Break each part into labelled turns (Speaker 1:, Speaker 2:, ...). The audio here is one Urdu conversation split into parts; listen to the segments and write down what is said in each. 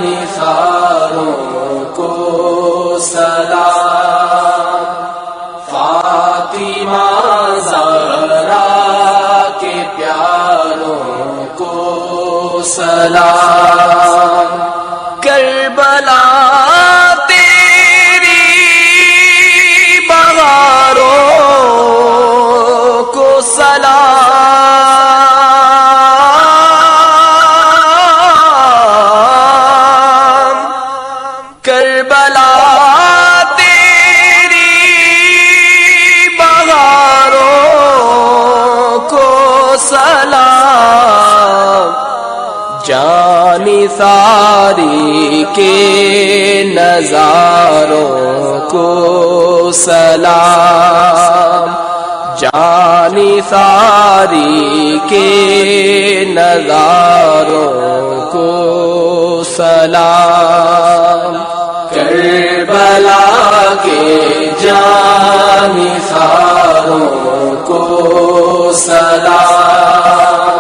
Speaker 1: جانثاروں کو سلام، فاطمہ زہرا کے پیاروں کو سلام، کربلا تیری بہاروں کو سلام، کربلا تیری بہاروں کو سلام، جانثاری کے نظاروں کو سلام، جانثاری کے نظاروں کو سلام، کربلا کے جانثاروں کو سلام،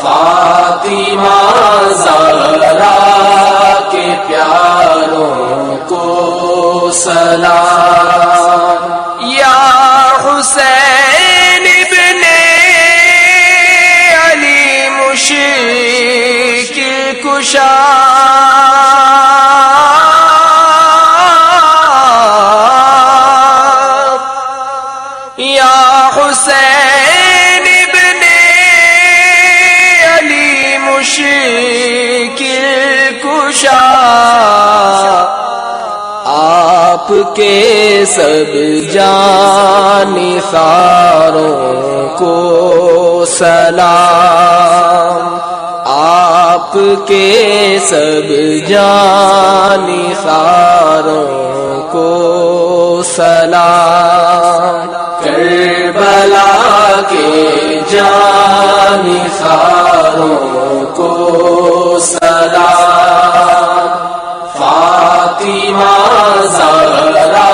Speaker 1: فاطمہ زہرا کے پیاروں کو سلام، یا حسین ابن علی مشکل کشا، یا حسین ابن علی مشکل کشا، آپ کے سب جانثاروں کو سلام، آپ کے سب جانثاروں کو سلام، کربلا کے جانثاروں کو سلام، فاطمہ زہرا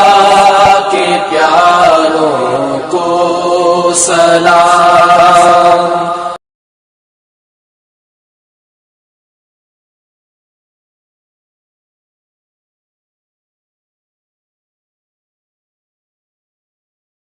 Speaker 1: کے پیاروں کو سلام،